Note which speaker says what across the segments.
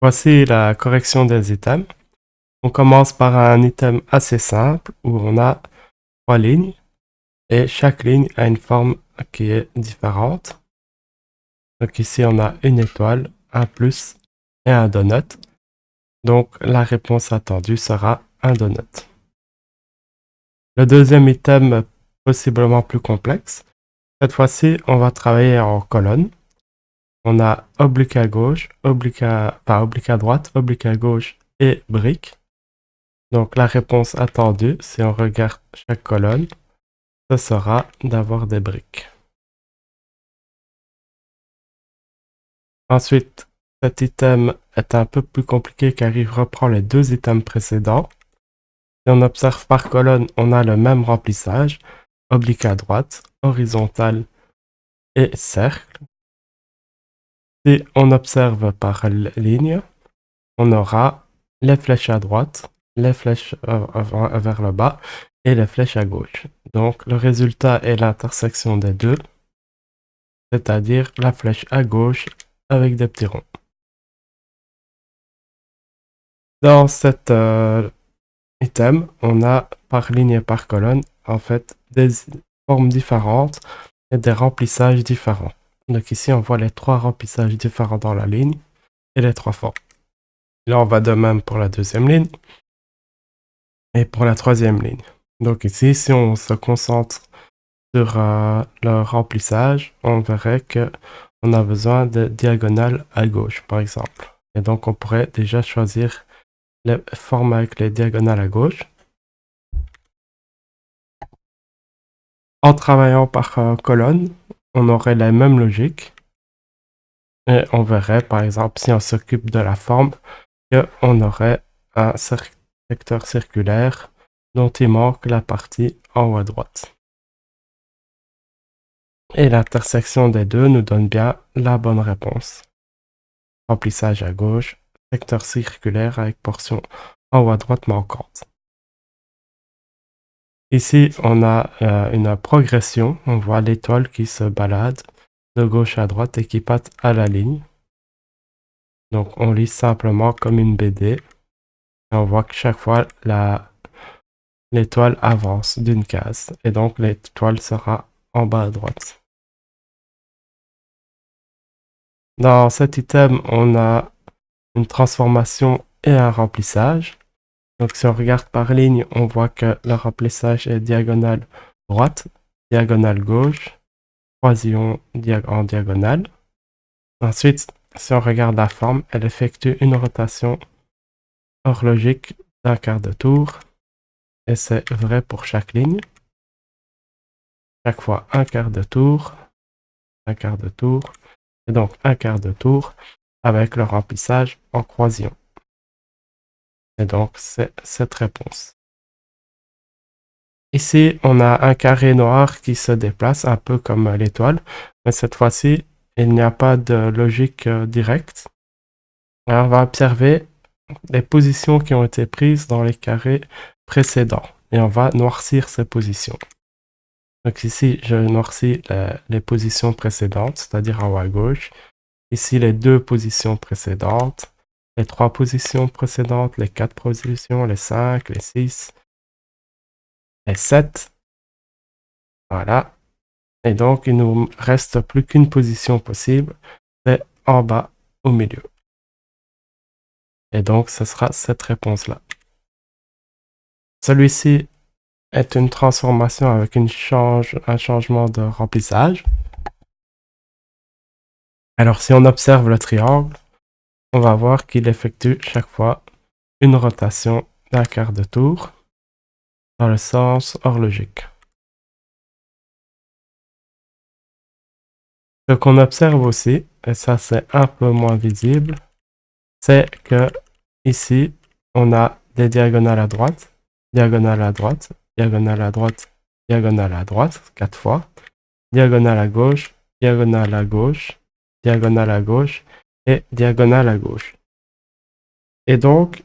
Speaker 1: Voici la correction des items. On commence par un item assez simple où on a 3 lignes et chaque ligne a une forme qui est différente. Donc ici on a une étoile, un plus et un donut. Donc la réponse attendue sera un donut. Le deuxième item possiblement plus complexe. Cette fois-ci on va travailler en colonne. On a oblique à gauche, oblique à droite, oblique à gauche et brique. Donc la réponse attendue, si on regarde chaque colonne, ce sera d'avoir des briques. Ensuite, cet item est un peu plus compliqué car il reprend les 2 items précédents. Si on observe par colonne, on a le même remplissage, oblique à droite, horizontal et cercle. Si on observe par ligne, on aura les flèches à droite, les flèches vers le bas et les flèches à gauche. Donc le résultat est l'intersection des deux, c'est-à-dire la flèche à gauche avec des petits ronds. Dans cet item, on a par ligne et par colonne en fait des formes différentes et des remplissages différents. Donc ici on voit les 3 remplissages différents dans la ligne et les 3 formes. Là on va de même pour la deuxième ligne et pour la troisième ligne. Donc ici si on se concentre sur le remplissage, on verrait que on a besoin de diagonales à gauche par exemple. Et donc on pourrait déjà choisir les formes avec les diagonales à gauche. En travaillant par colonne, on aurait la même logique. Et on verrait par exemple si on s'occupe de la forme qu'on aurait un secteur circulaire dont il manque la partie en haut à droite. Et l'intersection des deux nous donne bien la bonne réponse. Remplissage à gauche, secteur circulaire avec portion en haut à droite manquante. Ici, on a une progression. On voit l'étoile qui se balade de gauche à droite et qui passe à la ligne. Donc, on lit simplement comme une BD. Et on voit que chaque fois, l'étoile avance d'une case. Et donc, l'étoile sera en bas à droite. Dans cet item, on a une transformation et un remplissage. Donc, si on regarde par ligne, on voit que le remplissage est diagonale droite, diagonale gauche, croisillon en diagonale. Ensuite, si on regarde la forme, elle effectue une rotation horlogique d'un quart de tour. Et c'est vrai pour chaque ligne. Chaque fois un quart de tour, un quart de tour, et donc un quart de tour avec le remplissage en croisillon. Et donc, c'est cette réponse. Ici, on a un carré noir qui se déplace un peu comme l'étoile, mais cette fois-ci, il n'y a pas de logique directe. Alors, on va observer les positions qui ont été prises dans les carrés précédents et on va noircir ces positions. Donc ici, je noircis les positions précédentes, c'est-à-dire en haut à gauche. Ici, les 2 positions précédentes, les 3 positions précédentes, les 4 positions, les 5, les 6, les 7. Voilà. Et donc, il nous reste plus qu'une position possible, c'est en bas au milieu. Et donc, ce sera cette réponse-là. Celui-ci est une transformation avec un changement de remplissage. Alors, si on observe le triangle, on va voir qu'il effectue chaque fois une rotation d'un quart de tour dans le sens horlogique. Ce qu'on observe aussi, et ça c'est un peu moins visible, c'est que ici, on a des diagonales à droite, diagonale à droite, diagonale à droite, diagonale à droite, 4 fois, diagonale à gauche, diagonale à gauche, diagonale à gauche et diagonale à gauche. Et donc,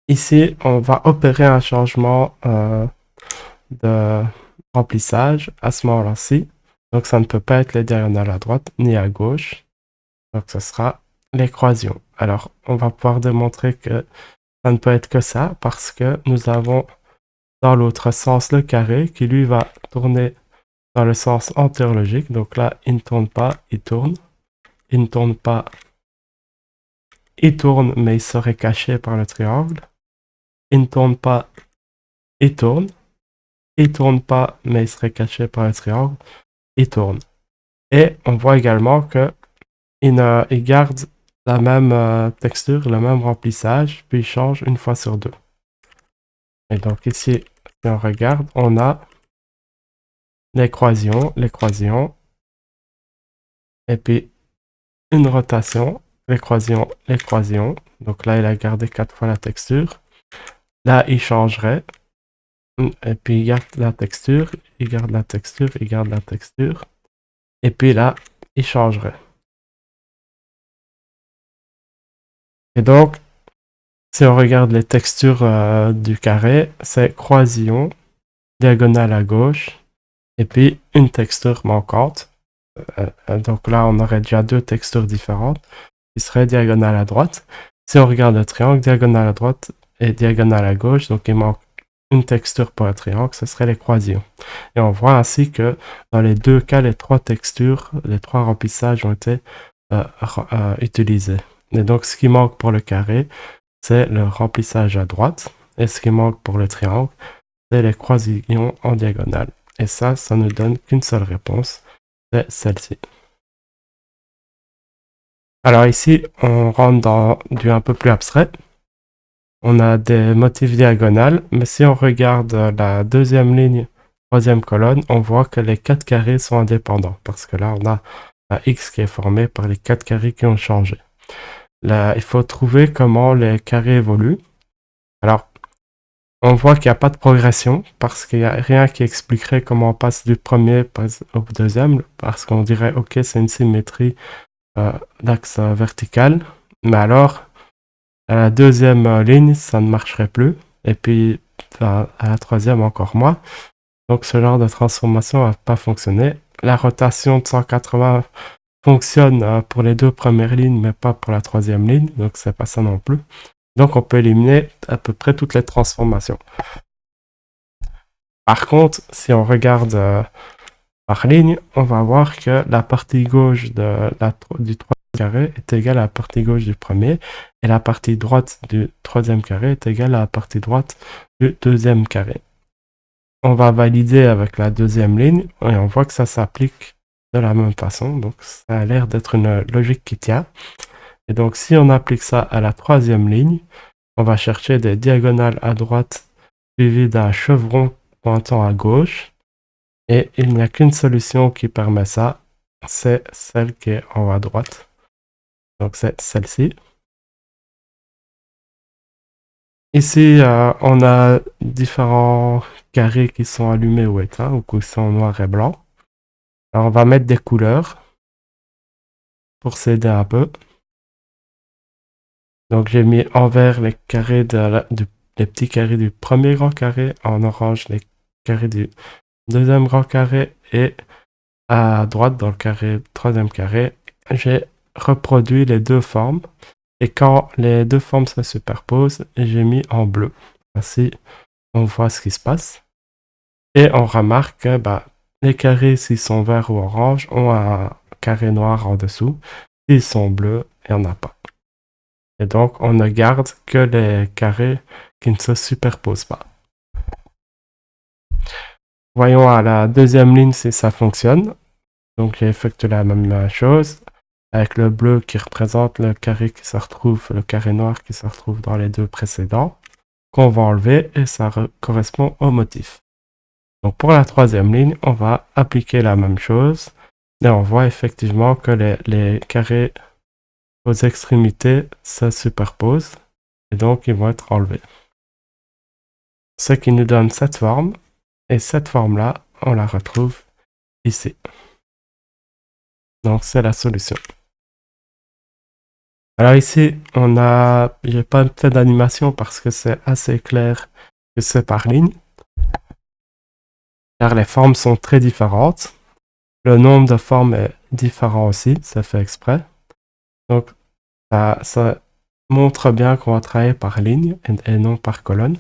Speaker 1: ici, on va opérer un changement de remplissage à ce moment-ci. Donc, ça ne peut pas être les diagonales à droite ni à gauche. Donc, ce sera l'équation. Alors, on va pouvoir démontrer que ça ne peut être que ça parce que nous avons dans l'autre sens le carré qui lui va tourner dans le sens antilogique. Donc là, il ne tourne pas, il tourne. Il ne tourne pas, il tourne, mais il serait caché par le triangle. Il ne tourne pas, il tourne. Il tourne pas, mais il serait caché par le triangle. Il tourne. Et on voit également que il garde la même texture, le même remplissage, puis il change une fois sur deux. Et donc ici, si on regarde, on a l'équation, et puis une rotation, l'équation. Donc là, il a gardé 4 fois la texture. Là, il changerait. Et puis il garde la texture, il garde la texture, il garde la texture. Et puis là, il changerait. Et donc, si on regarde les textures du carré, c'est croisillon, diagonale à gauche, et puis une texture manquante. Donc là, on aurait déjà deux textures différentes qui seraient diagonale à droite. Si on regarde le triangle, diagonale à droite et diagonale à gauche, donc il manque une texture pour un triangle, ce serait les croisillons. Et on voit ainsi que dans les deux cas, les trois textures, les trois remplissages ont été utilisés. Et donc, ce qui manque pour le carré, c'est le remplissage à droite. Et ce qui manque pour le triangle, c'est les croisillons en diagonale. Et ça nous donne qu'une seule réponse, c'est celle-ci. Alors ici, on rentre dans du un peu plus abstrait. On a des motifs diagonales, mais si on regarde la deuxième ligne, troisième colonne, on voit que les 4 carrés sont indépendants, parce que là, on a un X qui est formé par les 4 carrés qui ont changé. Là, il faut trouver comment les carrés évoluent. Alors, on voit qu'il n'y a pas de progression, parce qu'il n'y a rien qui expliquerait comment on passe du premier au deuxième, parce qu'on dirait, ok, c'est une symétrie d'axe vertical, mais alors, à la deuxième ligne, ça ne marcherait plus. Et puis, à la troisième, encore moins. Donc, ce genre de transformation n'a pas fonctionné. La rotation de 180 fonctionne pour les deux premières lignes, mais pas pour la troisième ligne. Donc, c'est pas ça non plus. Donc, on peut éliminer à peu près toutes les transformations. Par contre, si on regarde par ligne, on va voir que la partie gauche du troisième carré est égale à la partie gauche du premier, et la partie droite du troisième carré est égale à la partie droite du deuxième carré. On va valider avec la deuxième ligne, et on voit que ça s'applique de la même façon, donc ça a l'air d'être une logique qui tient. Et donc si on applique ça à la troisième ligne, on va chercher des diagonales à droite suivies d'un chevron pointant à gauche, et il n'y a qu'une solution qui permet ça, c'est celle qui est en haut à droite. Donc c'est celle-ci. Ici, on a différents carrés qui sont allumés ou éteints, ou qui sont noir et blanc. Alors on va mettre des couleurs pour s'aider un peu. Donc j'ai mis en vert les carrés les petits carrés du premier grand carré, en orange les carrés du deuxième grand carré, et à droite dans le troisième carré, j'ai reproduit les deux formes. Et quand les deux formes se superposent, j'ai mis en bleu. Ainsi, on voit ce qui se passe. Et on remarque que les carrés, s'ils sont verts ou orange, ont un carré noir en dessous. S'ils sont bleus, il n'y en a pas. Et donc, on ne garde que les carrés qui ne se superposent pas. Voyons à la deuxième ligne si ça fonctionne. Donc, j'ai effectué la même chose avec le bleu qui représente le carré qui se retrouve, le carré noir qui se retrouve dans les deux précédents, qu'on va enlever et ça correspond au motif. Donc pour la troisième ligne, on va appliquer la même chose et on voit effectivement que les carrés aux extrémités se superposent et donc ils vont être enlevés. Ce qui nous donne cette forme, et cette forme-là, on la retrouve ici. Donc c'est la solution. Alors ici, j'ai pas fait d'animation parce que c'est assez clair que c'est par ligne, car les formes sont très différentes. Le nombre de formes est différent aussi, ça fait exprès. Donc Ça montre bien qu'on va travailler par ligne et non par colonne.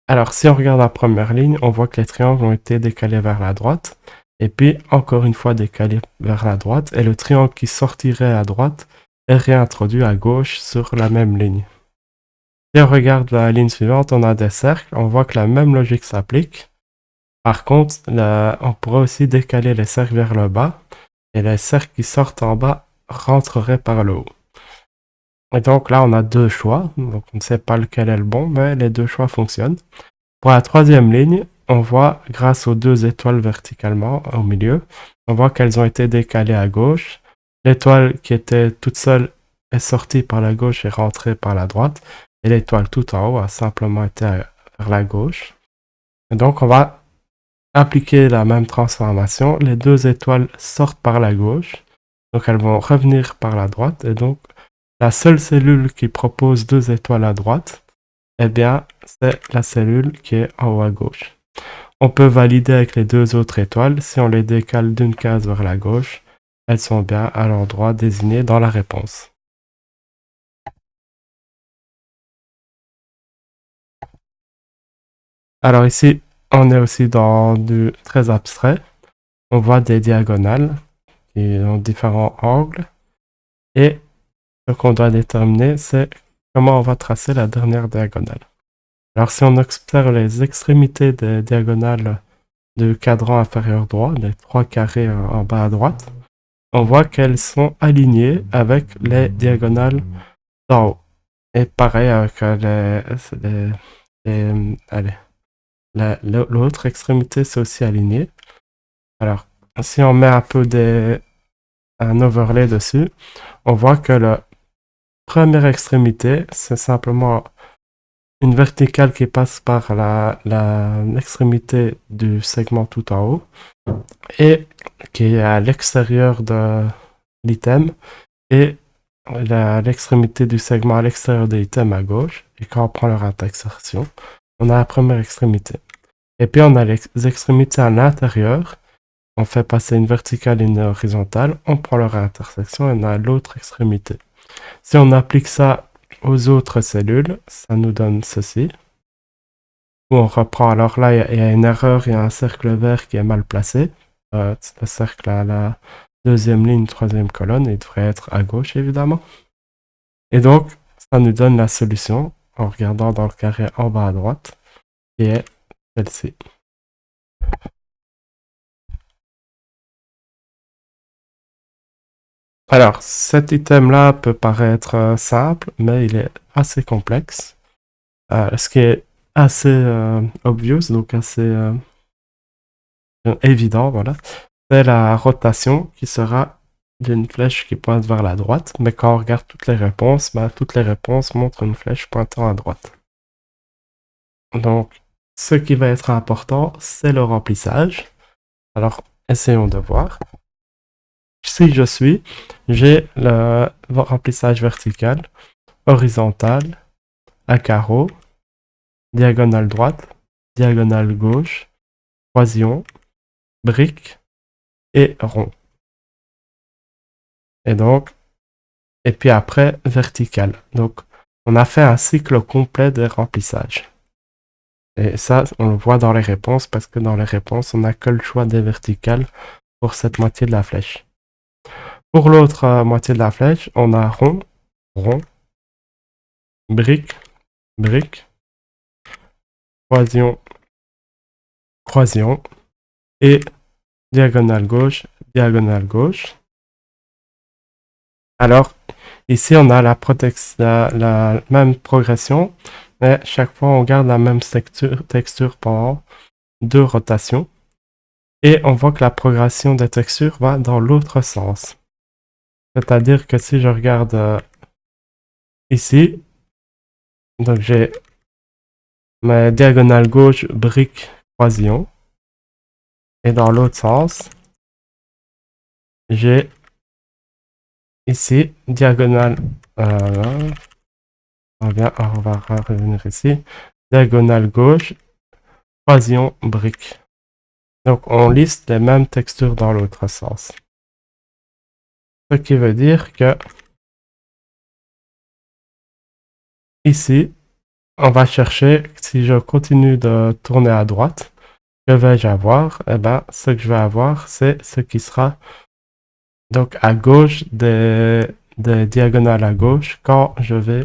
Speaker 1: Alors, si on regarde la première ligne, on voit que les triangles ont été décalés vers la droite, et puis encore une fois décalés vers la droite, et le triangle qui sortirait à droite est réintroduit à gauche sur la même ligne. Si on regarde la ligne suivante, on a des cercles, on voit que la même logique s'applique. Par contre, on pourrait aussi décaler les cercles vers le bas, et les cercles qui sortent en bas rentreraient par le haut. Et donc là, on a deux choix, donc on ne sait pas lequel est le bon, mais les deux choix fonctionnent. Pour la troisième ligne, on voit, grâce aux deux étoiles verticalement au milieu, on voit qu'elles ont été décalées à gauche. L'étoile qui était toute seule est sortie par la gauche et rentrée par la droite, et l'étoile tout en haut a simplement été vers la gauche. Et donc on va appliquer la même transformation. Les deux étoiles sortent par la gauche, donc elles vont revenir par la droite, et donc la seule cellule qui propose deux étoiles à droite, eh bien, c'est la cellule qui est en haut à gauche. On peut valider avec les deux autres étoiles. Si on les décale d'une case vers la gauche, elles sont bien à l'endroit désigné dans la réponse. Alors ici, on est aussi dans du très abstrait. On voit des diagonales qui ont différents angles. Et ce qu'on doit déterminer, c'est comment on va tracer la dernière diagonale. Alors si on observe les extrémités des diagonales du cadran inférieur droit, les trois carrés en bas à droite, on voit qu'elles sont alignées avec les diagonales d'en haut. Et pareil avec allez, l'autre extrémité, c'est aussi aligné. Alors, si on met un peu un overlay dessus, on voit que la première extrémité, c'est simplement une verticale qui passe par l'extrémité du segment tout en haut et qui est à l'extérieur de l'item et l'extrémité du segment à l'extérieur de l'item à gauche. Et quand on prend leur intersection, on a la première extrémité. Et puis on a les extrémités à l'intérieur. On fait passer une verticale et une horizontale. On prend leur intersection et on a l'autre extrémité. Si on applique ça aux autres cellules, ça nous donne ceci. Où on reprend. Alors là, il y a une erreur, il y a un cercle vert qui est mal placé. Le cercle à la deuxième ligne, troisième colonne, il devrait être à gauche évidemment. Et donc, ça nous donne la solution en regardant dans le carré en bas à droite, qui est celle-ci. Alors, cet item-là peut paraître simple, mais il est assez complexe. Ce qui est assez obvious, donc assez évident, voilà, c'est la rotation qui sera d'une flèche qui pointe vers la droite, mais quand on regarde toutes les réponses, toutes les réponses montrent une flèche pointant à droite. Donc, ce qui va être important, c'est le remplissage. Alors, essayons de voir. Si j'ai le remplissage vertical, horizontal, à carreau, diagonale droite, diagonale gauche, croisillon, brique et rond. Et donc, et puis après, vertical. Donc, on a fait un cycle complet de remplissage. Et ça, on le voit dans les réponses, parce que dans les réponses, on n'a que le choix des verticales pour cette moitié de la flèche. Pour l'autre moitié de la flèche, on a rond, rond, brique, brique, croisillon, croisillon, et diagonale gauche, diagonale gauche. Alors, ici, on a la même progression, mais chaque fois, on garde la même texture pendant deux rotations. Et on voit que la progression des textures va dans l'autre sens. C'est-à-dire que si je regarde ici, donc j'ai ma diagonale gauche, brique, croisillon. Et dans l'autre sens, j'ai ici, diagonale, on va revenir ici, diagonale gauche, croisillon, brique. Donc on liste les mêmes textures dans l'autre sens. Ce qui veut dire que ici, on va chercher, si je continue de tourner à droite, que vais-je avoir? Eh ben, ce que je vais avoir, c'est ce qui sera donc à gauche des diagonales à gauche quand je vais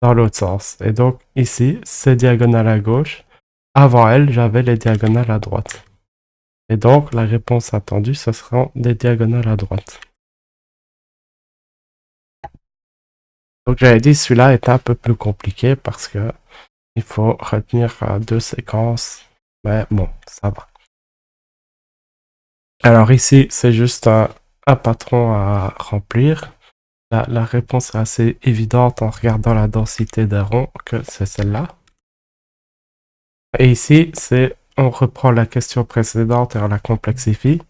Speaker 1: dans l'autre sens. Et donc ici, ces diagonales à gauche, avant elles, j'avais les diagonales à droite. Et donc la réponse attendue, ce seront des diagonales à droite. Donc j'avais dit celui-là est un peu plus compliqué parce que il faut retenir deux séquences. Mais bon, ça va. Alors ici, c'est juste un patron à remplir. La réponse est assez évidente en regardant la densité des ronds que c'est celle-là. Et ici, on reprend la question précédente et on la complexifie.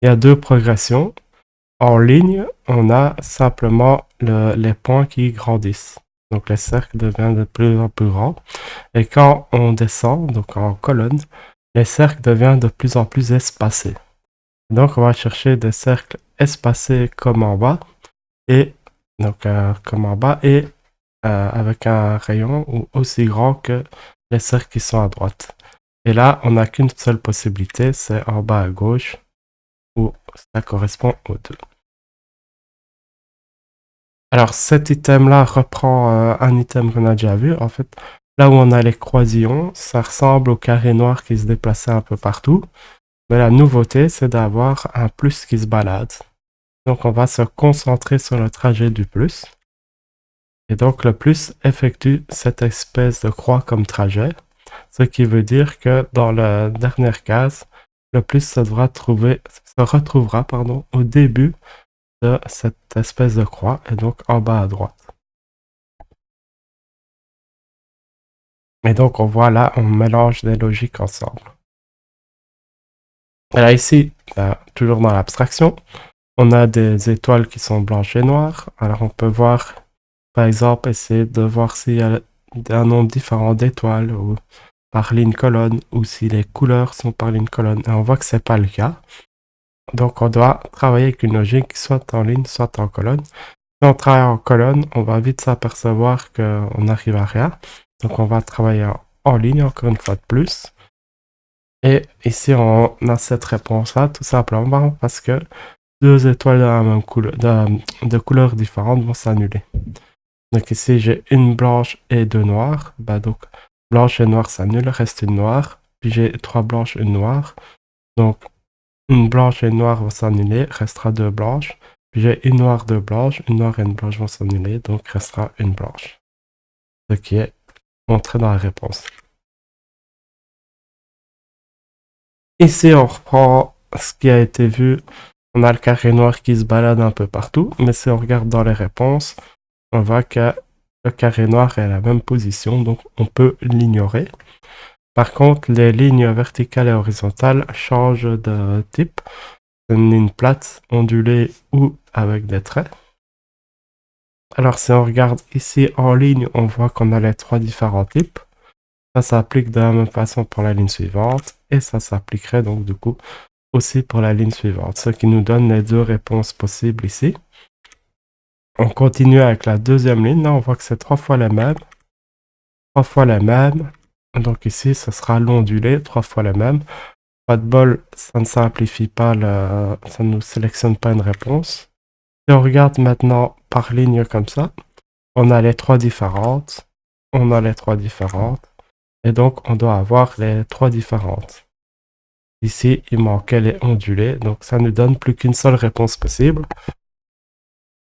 Speaker 1: Il y a deux progressions. En ligne, on a simplement les points qui grandissent. Donc les cercles deviennent de plus en plus grands. Et quand on descend, donc en colonne, les cercles deviennent de plus en plus espacés. Donc on va chercher des cercles espacés comme en bas et comme en bas et avec un rayon aussi grand que les cercles qui sont à droite. Et là, on n'a qu'une seule possibilité, c'est en bas à gauche où ça correspond aux deux. Alors cet item-là reprend un item qu'on a déjà vu. En fait, là où on a les croisillons, ça ressemble au carré noir qui se déplaçait un peu partout. Mais la nouveauté, c'est d'avoir un plus qui se balade. Donc on va se concentrer sur le trajet du plus. Et donc le plus effectue cette espèce de croix comme trajet. Ce qui veut dire que dans la dernière case, le plus se retrouvera au début de cette espèce de croix et donc en bas à droite. Et donc on voit là, on mélange des logiques ensemble. Et là ici, toujours dans l'abstraction, on a des étoiles qui sont blanches et noires. Alors on peut voir, par exemple, essayer de voir s'il y a un nombre différent d'étoiles ou par ligne colonne ou si les couleurs sont par ligne colonne. Et on voit que c'est pas le cas. Donc on doit travailler avec une logique soit en ligne, soit en colonne. Si on travaille en colonne, on va vite s'apercevoir qu'on n'arrive à rien. Donc on va travailler en ligne encore une fois de plus. Et ici on a cette réponse-là tout simplement parce que deux étoiles de la même couleur, de couleurs différentes vont s'annuler. Donc ici j'ai une blanche et deux noires. Donc blanche et noire s'annulent, reste une noire. Puis j'ai trois blanches et une noire. Donc une blanche et une noire vont s'annuler, restera deux blanches. Puis j'ai une noire, deux blanches, une noire et une blanche vont s'annuler, donc restera une blanche. Ce qui est montré dans la réponse. Ici, on reprend ce qui a été vu. On a le carré noir qui se balade un peu partout, mais si on regarde dans les réponses, on voit que le carré noir est à la même position, donc on peut l'ignorer. Par contre, les lignes verticales et horizontales changent de type. Une ligne plate, ondulée ou avec des traits. Alors si on regarde ici en ligne, on voit qu'on a les trois différents types. Ça s'applique de la même façon pour la ligne suivante et ça s'appliquerait donc du coup aussi pour la ligne suivante, ce qui nous donne les deux réponses possibles ici. On continue avec la deuxième ligne, là on voit que c'est trois fois les mêmes. Trois fois les mêmes. Donc ici ce sera l'ondulé, trois fois les mêmes. Pas de bol, ça ne simplifie pas, ça ne nous sélectionne pas une réponse. Si on regarde maintenant par ligne comme ça, on a les trois différentes, on a les trois différentes, et donc on doit avoir les trois différentes. Ici, il manquait les ondulés, donc ça ne donne plus qu'une seule réponse possible.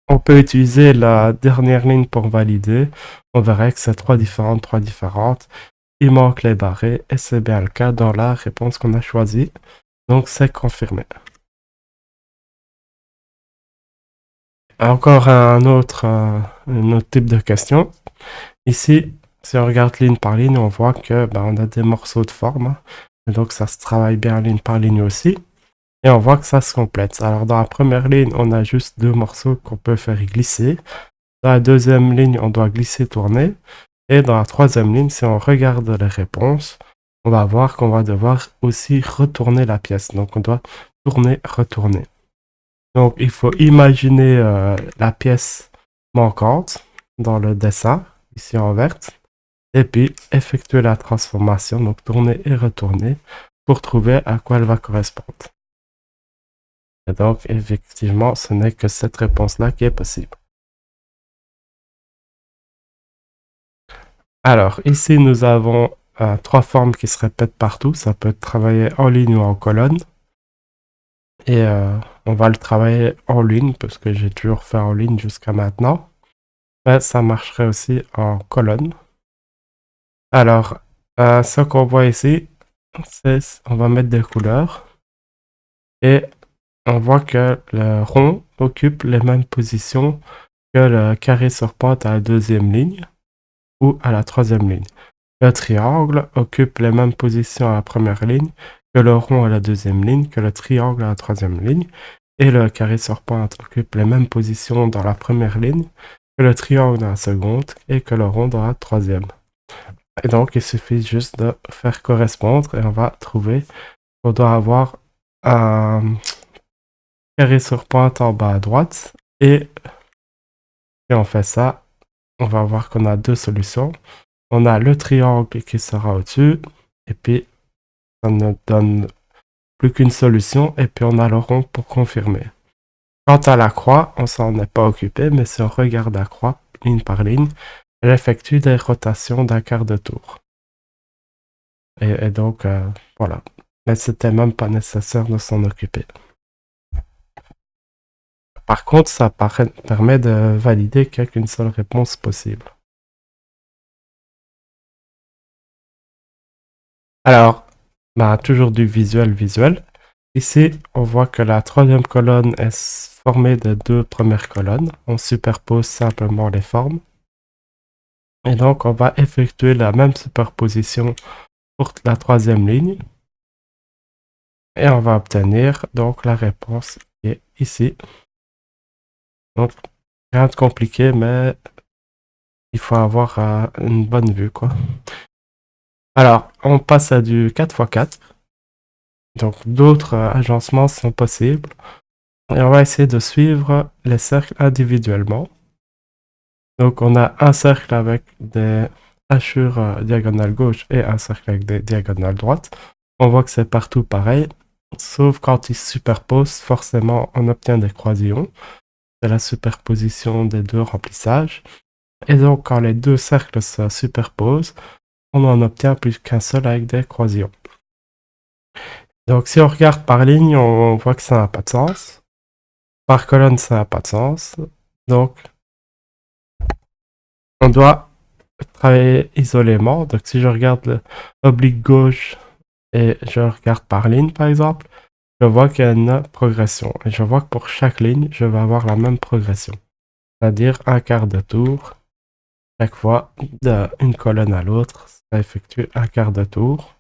Speaker 1: On peut utiliser la dernière ligne pour valider. On verrait que c'est trois différentes. Il manque les barrés, et c'est bien le cas dans la réponse qu'on a choisie. Donc c'est confirmé. Encore un autre type de question. Ici, si on regarde ligne par ligne, on voit que on a des morceaux de forme. Et donc ça se travaille bien ligne par ligne aussi. Et on voit que ça se complète. Alors dans la première ligne, on a juste deux morceaux qu'on peut faire glisser. Dans la deuxième ligne, on doit glisser, tourner. Et dans la troisième ligne, si on regarde les réponses, on va voir qu'on va devoir aussi retourner la pièce. Donc on doit tourner, retourner. Donc il faut imaginer la pièce manquante dans le dessin, ici en verte, et puis effectuer la transformation, donc tourner et retourner, pour trouver à quoi elle va correspondre. Et donc, effectivement, ce n'est que cette réponse-là qui est possible. Alors, ici, nous avons trois formes qui se répètent partout. Ça peut être travaillé en ligne ou en colonne. Et on va le travailler en ligne, parce que j'ai toujours fait en ligne jusqu'à maintenant. Mais ça marcherait aussi en colonne. Alors, ce qu'on voit ici, c'est on va mettre des couleurs. Et on voit que le rond occupe les mêmes positions que le carré sur pente à la deuxième ligne ou à la troisième ligne. Le triangle occupe les mêmes positions à la première ligne que le rond à la deuxième ligne, que le triangle à la troisième ligne, et le carré sur pente occupe les mêmes positions dans la première ligne que le triangle dans la seconde et que le rond dans la troisième. Et donc, il suffit juste de faire correspondre et on va trouver qu'on doit avoir un carré sur pente en bas à droite et si on fait ça, on va voir qu'on a deux solutions. On a le triangle qui sera au-dessus et puis ça ne donne plus qu'une solution et puis on a le rond pour confirmer. Quant à la croix, on s'en est pas occupé, mais si on regarde la croix, ligne par ligne, elle effectue des rotations d'un quart de tour. Et donc, voilà. Mais c'était même pas nécessaire de s'en occuper. Par contre, ça permet de valider qu'il n'y a qu'une seule réponse possible. Alors, toujours du visuel. Ici, on voit que la troisième colonne est formée de deux premières colonnes. On superpose simplement les formes. Et donc, on va effectuer la même superposition pour la troisième ligne. Et on va obtenir donc la réponse qui est ici. Donc, rien de compliqué, mais il faut avoir une bonne vue, quoi. Alors, on passe à du 4x4. Donc, d'autres agencements sont possibles. Et on va essayer de suivre les cercles individuellement. Donc, on a un cercle avec des hachures diagonales gauche et un cercle avec des diagonales droites. On voit que c'est partout pareil, sauf quand ils se superposent, forcément, on obtient des croisillons. C'est la superposition des deux remplissages. Et donc, quand les deux cercles se superposent, on n'en obtient plus qu'un seul avec des croisillons. Donc, si on regarde par ligne, on voit que ça n'a pas de sens. Par colonne, ça n'a pas de sens. Donc, on doit travailler isolément. Donc, si je regarde l'oblique gauche et je regarde par ligne, par exemple, je vois qu'il y a une progression. Et je vois que pour chaque ligne, je vais avoir la même progression. C'est-à-dire un quart de tour. Chaque fois, d'une colonne à l'autre, ça effectue un quart de tour.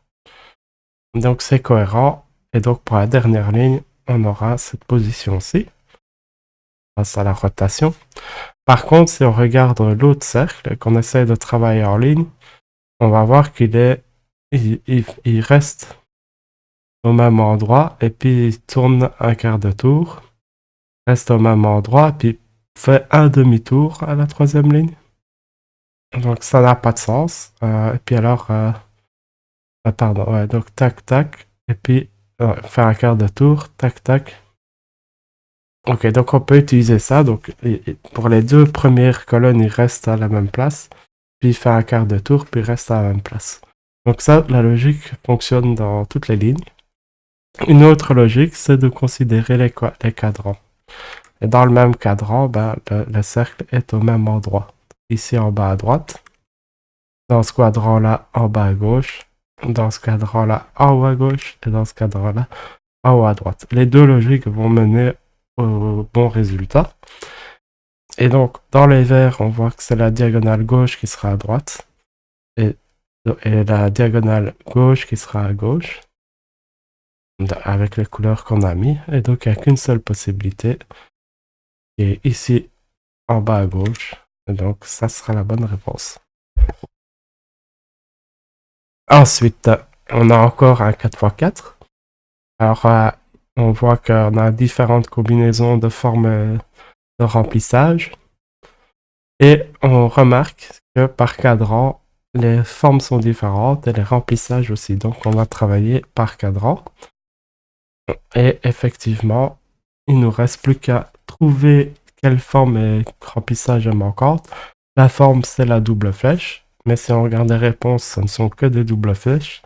Speaker 1: Donc, c'est cohérent. Et donc, pour la dernière ligne, on aura cette position-ci, grâce à la rotation. Par contre, si on regarde l'autre cercle, qu'on essaie de travailler en ligne, on va voir il reste au même endroit et puis il tourne un quart de tour, reste au même endroit, puis fait un demi-tour à la troisième ligne. Donc ça n'a pas de sens. Et puis alors, pardon, ouais, donc tac tac, et puis faire un quart de tour, tac tac. Ok, donc on peut utiliser ça. Donc pour les deux premières colonnes, il reste à la même place, puis il fait un quart de tour, puis il reste à la même place. Donc ça, la logique fonctionne dans toutes les lignes. Une autre logique, c'est de considérer les cadrans. Et dans le même cadran, le cercle est au même endroit. Ici en bas à droite, dans ce quadrant-là en bas à gauche, dans ce cadran-là en haut à gauche, et dans ce cadran-là en haut à droite. Les deux logiques vont mener au bon résultat. Et donc, dans les verts, on voit que c'est la diagonale gauche qui sera à droite, et la diagonale gauche qui sera à gauche, avec les couleurs qu'on a mis. Et donc, il n'y a qu'une seule possibilité, qui est ici en bas à gauche. Et donc, ça sera la bonne réponse. Ensuite, on a encore un 4x4. Alors, on voit qu'on a différentes combinaisons de formes de remplissage. Et on remarque que par cadran, les formes sont différentes et les remplissages aussi. Donc on va travailler par cadran. Et effectivement, il nous reste plus qu'à trouver quelle forme et remplissage est manquante. La forme, c'est la double flèche. Mais si on regarde les réponses, ce ne sont que des doubles flèches.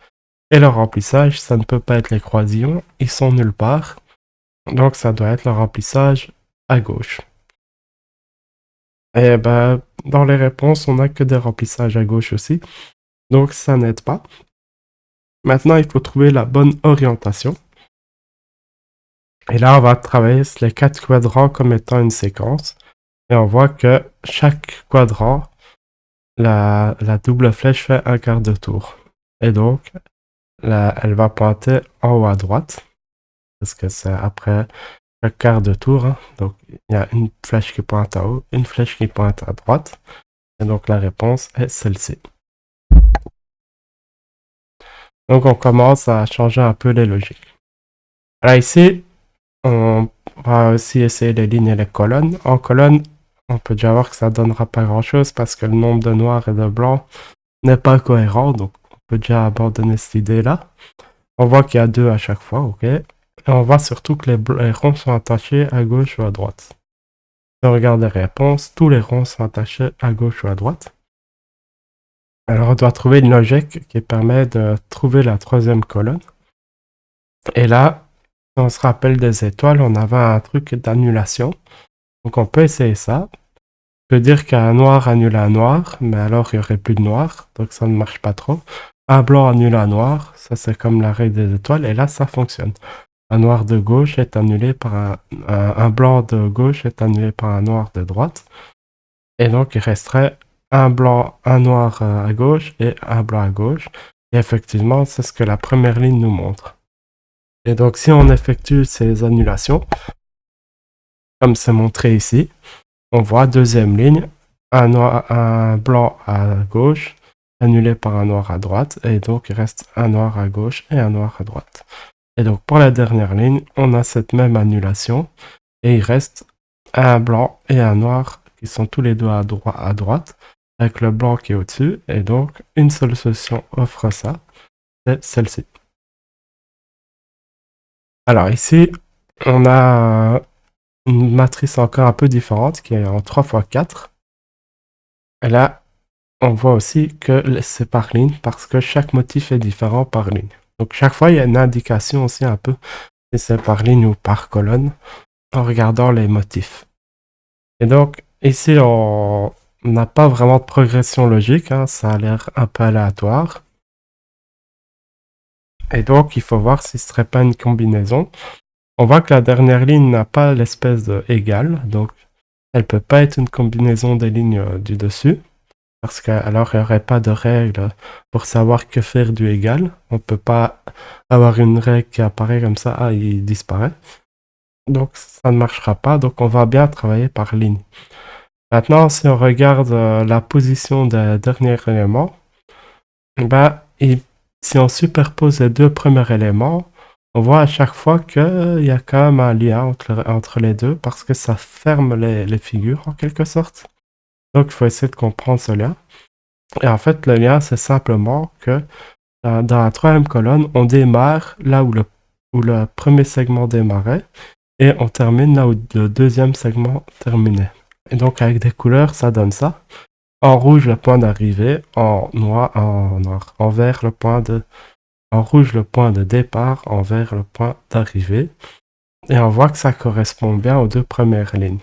Speaker 1: Et le remplissage, ça ne peut pas être les croisillons. Ils sont nulle part. Donc ça doit être le remplissage à gauche. Et ben, dans les réponses, on n'a que des remplissages à gauche aussi. Donc ça n'aide pas. Maintenant, il faut trouver la bonne orientation. Et là, on va travailler les 4 quadrants comme étant une séquence. Et on voit que chaque quadrant, la double flèche fait un quart de tour. Et donc, là, elle va pointer en haut à droite. Parce que c'est après chaque quart de tour. Hein. Donc, il y a une flèche qui pointe en haut, une flèche qui pointe à droite. Et donc, la réponse est celle-ci. Donc, on commence à changer un peu les logiques. Là, ici, on va aussi essayer les lignes et les colonnes. En colonne, on peut déjà voir que ça donnera pas grand-chose parce que le nombre de noirs et de blancs n'est pas cohérent. Donc, on peut déjà abandonner cette idée-là. On voit qu'il y a 2 à chaque fois, ok. Et on voit surtout que les ronds sont attachés à gauche ou à droite. Si on regarde les réponses, tous les ronds sont attachés à gauche ou à droite. Alors, on doit trouver une logique qui permet de trouver la 3e colonne. Et là, si on se rappelle des étoiles, on avait un truc d'annulation. Donc, on peut essayer ça. On peut dire qu'un noir annule un noir, mais alors il n'y aurait plus de noir, donc ça ne marche pas trop. Un blanc annule un noir, ça c'est comme la règle des étoiles, et là ça fonctionne. Un noir de gauche est annulé par un blanc de gauche est annulé par un noir de droite. Et donc il resterait un blanc, un noir à gauche et un blanc à gauche. Et effectivement, c'est ce que la première ligne nous montre. Et donc si on effectue ces annulations, comme c'est montré ici, on voit 2e ligne, un blanc à gauche, annulé par un noir à droite, et donc il reste un noir à gauche et un noir à droite. Et donc pour la dernière ligne, on a cette même annulation, et il reste un blanc et un noir qui sont tous les deux à droite, avec le blanc qui est au-dessus, et donc une seule solution offre ça, c'est celle-ci. Alors ici, on a une matrice encore un peu différente, qui est en 3x4. Et là, on voit aussi que c'est par ligne parce que chaque motif est différent par ligne. Donc chaque fois, il y a une indication aussi un peu si c'est par ligne ou par colonne en regardant les motifs. Et donc ici, on n'a pas vraiment de progression logique, hein, ça a l'air un peu aléatoire. Et donc il faut voir si ce serait pas une combinaison. On voit que la dernière ligne n'a pas l'espèce de égal, donc elle peut pas être une combinaison des lignes du dessus. Parce qu'alors, il n'y aurait pas de règle pour savoir que faire du égal. On ne peut pas avoir une règle qui apparaît comme ça, ah, il disparaît. Donc, ça ne marchera pas. Donc, on va bien travailler par ligne. Maintenant, si on regarde la position des derniers éléments, ben, si on superpose les 2 premiers éléments, on voit à chaque fois qu'il y a quand même un lien entre les deux parce que ça ferme les figures en quelque sorte. Donc, il faut essayer de comprendre ce lien. Et en fait, le lien, c'est simplement que dans la 3e colonne, on démarre là où le premier segment démarrait et on termine là où le 2e segment terminait. Et donc, avec des couleurs, ça donne ça. En rouge, le point d'arrivée, en vert, en rouge, le point de départ, en vert, le point d'arrivée. Et on voit que ça correspond bien aux 2 premières lignes.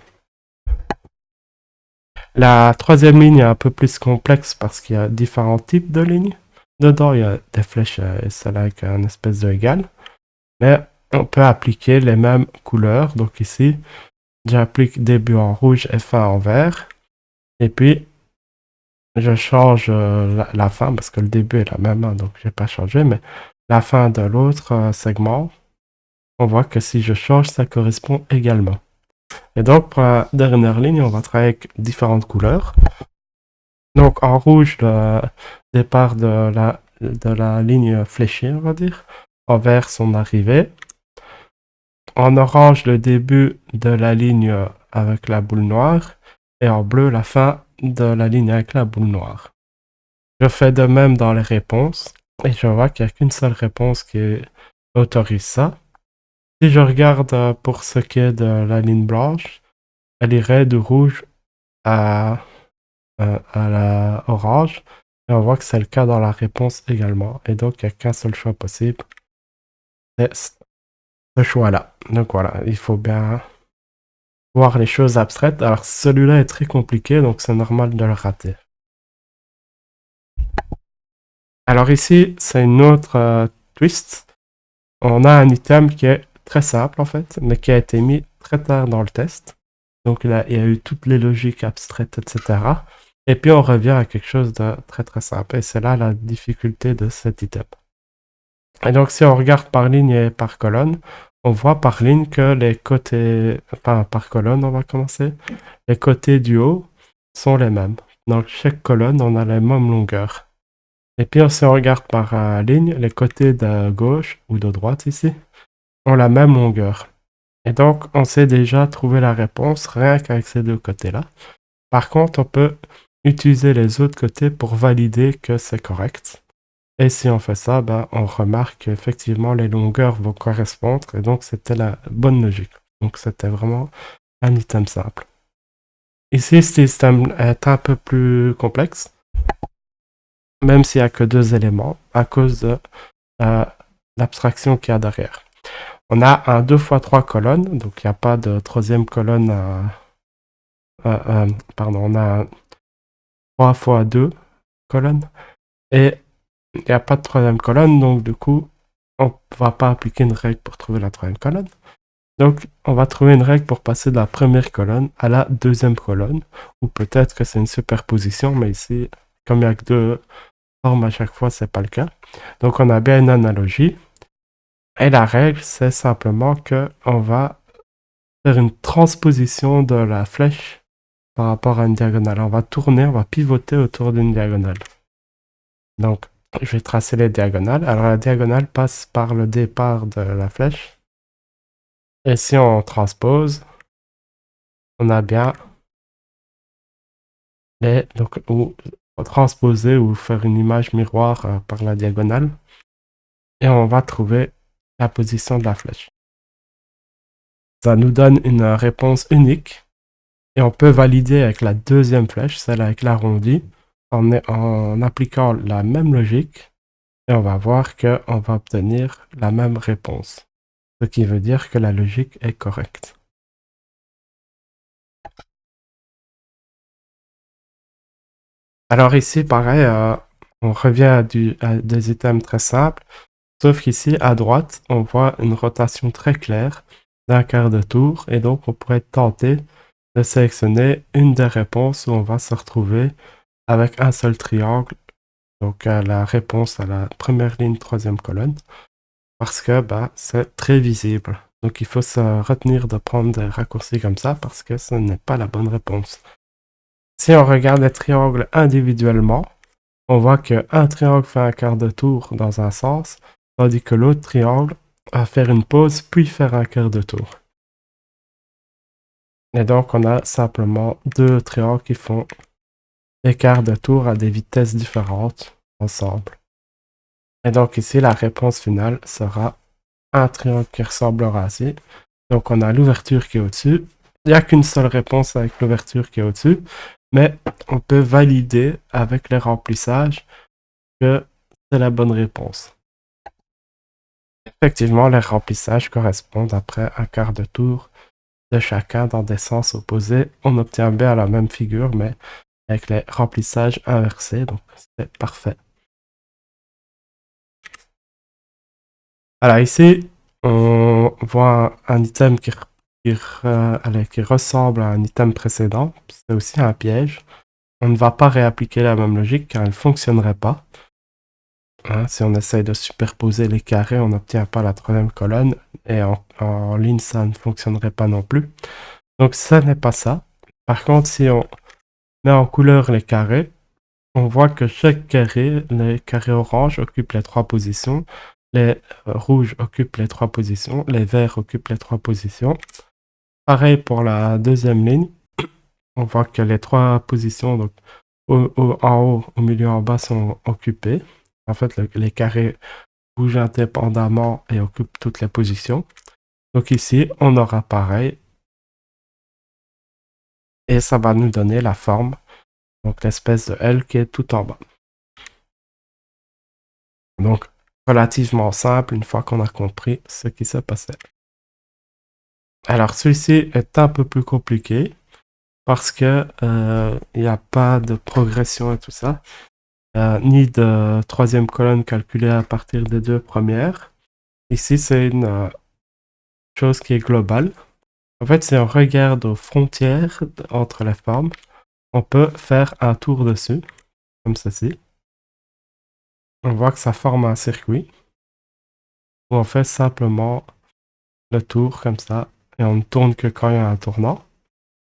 Speaker 1: La 3e ligne est un peu plus complexe parce qu'il y a différents types de lignes. Dedans, il y a des flèches et celle-là avec un espèce de égal. Mais on peut appliquer les mêmes couleurs. Donc ici, j'applique début en rouge et fin en vert. Et puis, je change la fin parce que le début est la même, hein, donc je n'ai pas changé. Mais la fin de l'autre segment, on voit que si je change, ça correspond également. Et donc, pour la dernière ligne, on va travailler avec différentes couleurs. Donc, en rouge, le départ de la ligne fléchée, on va dire. En vert, son arrivée. En orange, le début de la ligne avec la boule noire. Et en bleu, la fin de la ligne avec la boule noire. Je fais de même dans les réponses et je vois qu'il n'y a qu'une seule réponse qui autorise ça. Si je regarde pour ce qui est de la ligne blanche, elle irait du rouge à la orange. Et on voit que c'est le cas dans la réponse également. Et donc, il n'y a qu'un seul choix possible. C'est ce choix-là. Donc voilà, il faut bien voir les choses abstraites. Alors, celui-là est très compliqué, donc c'est normal de le rater. Alors ici, c'est une autre twist. On a un item qui est très simple en fait, mais qui a été mis très tard dans le test. Donc là, il y a eu toutes les logiques abstraites, etc. Et puis on revient à quelque chose de très très simple. Et c'est là la difficulté de cet item. Et donc si on regarde par ligne et par colonne, on voit par ligne que les côtés, enfin par colonne on va commencer, les côtés du haut sont les mêmes. Donc chaque colonne, on a la même longueur. Et puis si on regarde par ligne, les côtés de gauche ou de droite ici ont la même longueur. Et donc on sait déjà trouver la réponse rien qu'avec ces deux côtés-là. Par contre, on peut utiliser les autres côtés pour valider que c'est correct. Et si on fait ça, on remarque qu'effectivement les longueurs vont correspondre et donc c'était la bonne logique. Donc c'était vraiment un item simple. Ici, ce système est un peu plus complexe, même s'il n'y a que deux éléments, à cause de l'abstraction qu'il y a derrière. On a un 2x3 colonnes, donc il n'y a pas de troisième colonne. Pardon, on a 3x2 colonnes, et il n'y a pas de troisième colonne, donc du coup, on ne va pas appliquer une règle pour trouver la troisième colonne. Donc, on va trouver une règle pour passer de la première colonne à la deuxième colonne, ou peut-être que c'est une superposition, mais ici, comme il n'y a que deux formes à chaque fois, c'est pas le cas. Donc, on a bien une analogie. Et la règle, c'est simplement qu'on va faire une transposition de la flèche par rapport à une diagonale. On va tourner, on va pivoter autour d'une diagonale. Donc, je vais tracer les diagonales. Alors, la diagonale passe par le départ de la flèche. Et si on transpose, on a bien ou transposer ou faire une image miroir par la diagonale. Et on va trouver la position de la flèche. Ça nous donne une réponse unique. Et on peut valider avec la deuxième flèche, celle avec l'arrondi, en appliquant la même logique. Et on va voir qu'on va obtenir la même réponse. Ce qui veut dire que la logique est correcte. Alors ici, pareil, on revient à des items très simples. Sauf qu'ici, à droite, on voit une rotation très claire d'un quart de tour. Et donc, on pourrait tenter de sélectionner une des réponses où on va se retrouver avec un seul triangle. Donc, la réponse à la première ligne, troisième colonne. Parce que c'est très visible. Donc, il faut se retenir de prendre des raccourcis comme ça parce que ce n'est pas la bonne réponse. Si on regarde les triangles individuellement, on voit qu'un triangle fait un quart de tour dans un sens, tandis que l'autre triangle va faire une pause puis faire un quart de tour. Et donc, on a simplement deux triangles qui font des quarts de tour à des vitesses différentes ensemble. Et donc ici, la réponse finale sera un triangle qui ressemblera à ci. Donc on a l'ouverture qui est au-dessus. Il n'y a qu'une seule réponse avec l'ouverture qui est au-dessus, mais on peut valider avec les remplissages que c'est la bonne réponse. Effectivement, les remplissages correspondent après un quart de tour de chacun dans des sens opposés. On obtient bien la même figure, mais avec les remplissages inversés, donc c'est parfait. Alors ici, on voit un item qui ressemble à un item précédent. C'est aussi un piège. On ne va pas réappliquer la même logique car elle ne fonctionnerait pas. Hein, si on essaye de superposer les carrés, on n'obtient pas la troisième colonne. Et en ligne, ça ne fonctionnerait pas non plus. Donc ça n'est pas ça. Par contre, si on met en couleur les carrés, on voit que chaque carré, les carrés orange occupent les trois positions, les rouges occupent les trois positions, les verts occupent les trois positions. Pareil pour la deuxième ligne, on voit que les trois positions, donc en haut, au milieu, en bas, sont occupées. En fait, les carrés bougent indépendamment et occupent toutes les positions. Donc ici, on aura pareil. Et ça va nous donner la forme, donc l'espèce de L qui est tout en bas. Donc, relativement simple une fois qu'on a compris ce qui se passait. Alors, celui-ci est un peu plus compliqué parce que il n'y a pas de progression et tout ça, ni de troisième colonne calculée à partir des deux premières. Ici, c'est une chose qui est globale. En fait, si on regarde aux frontières entre les formes, on peut faire un tour dessus, comme ceci. On voit que ça forme un circuit où on fait simplement le tour comme ça et on ne tourne que quand il y a un tournant.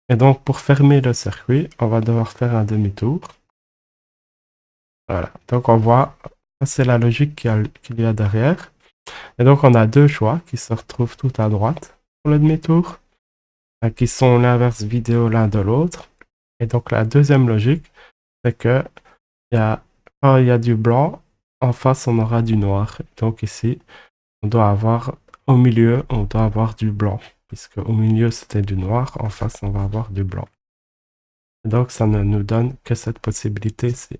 Speaker 1: Et donc, pour fermer le circuit, on va devoir faire un demi-tour. Voilà. Donc, on voit, ça c'est la logique qu'il y a derrière. Et donc, on a deux choix qui se retrouvent tout à droite pour le demi-tour, qui sont l'inverse vidéo l'un de l'autre. Et donc, la deuxième logique, c'est que quand il y a du blanc, en face, on aura du noir. Donc, ici, on doit avoir, au milieu, on doit avoir du blanc. Puisque au milieu, c'était du noir, en face, on va avoir du blanc. Donc, ça ne nous donne que cette possibilité ici.